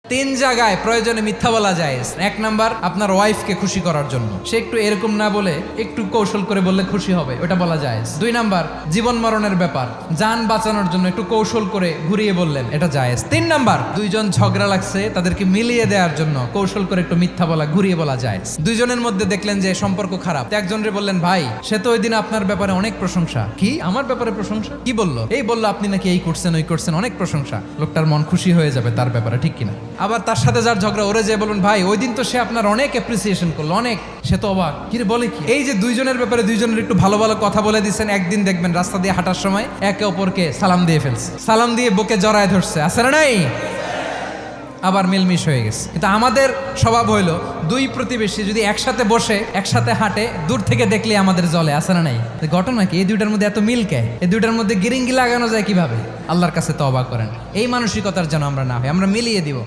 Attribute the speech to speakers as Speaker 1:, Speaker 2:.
Speaker 1: তিন জায়গায় প্রয়োজনে মিথ্যা বলা যায়। এক নাম্বার, আপনার ওয়াইফকে খুশি করার জন্য, সে একটু এরকম না বলে একটু কৌশল করে বললে খুশি হবে, ওটা বলা যায়। দুই নাম্বার, জীবন মরণের ব্যাপার, যান বাঁচানোর জন্য একটু কৌশল করে ঘুরিয়ে বললেন, এটা জায়েজ। তিন নাম্বার, দুইজন ঝগড়া লাগছে তাদেরকে মিলিয়ে দেওয়ার জন্য কৌশল করে একটু মিথ্যা বলা, ঘুরিয়ে বলা যায়। দুইজনের মধ্যে দেখলেন যে সম্পর্ক খারাপ, একজনরে বললেন, ভাই সে তো ওই দিন আপনার ব্যাপারে অনেক প্রশংসা। কি আমার ব্যাপারে প্রশংসা? কি বললো? এই বললো আপনি নাকি এই করছেন ওই করছেন, অনেক প্রশংসা। লোকটার মন খুশি হয়ে যাবে তার ব্যাপারে, ঠিক কিনা? আবার তার সাথে যার ঝগড়া, ওরে যে বলুন, ভাই ওই দিন তো সে আপনার অনেক অ্যাপ্রিসিয়েশন করলো, অনেক। সে তো অবাক, কি রে বলে কি? এই যে দুইজনের ব্যাপারে দুইজনের একটু ভালো ভালো কথা বলে দিচ্ছেন, একদিন দেখবেন রাস্তা দিয়ে হাঁটার সময় একে অপরকে সালাম দিয়ে ফেলছে, সালাম দিয়ে বুকে জড়ায় ধরছে, আছে না নাই? আবার মিলমিশ হয়ে গেছে। কিন্তু আমাদের স্বভাব হইলো, দুই প্রতিবেশী যদি একসাথে বসে একসাথে হাঁটে, দূর থেকে দেখলে আমাদের জলে, আছে না নাই? ঘটনা কি? এই দুইটার মধ্যে এত মিল কে? এই দুইটার মধ্যে গিরিঙ্গি লাগানো যায় কিভাবে? আল্লাহর কাছে তওবা করেন, এই মানসিকতার যেন আমরা না হয়, আমরা মিলিয়ে দিব।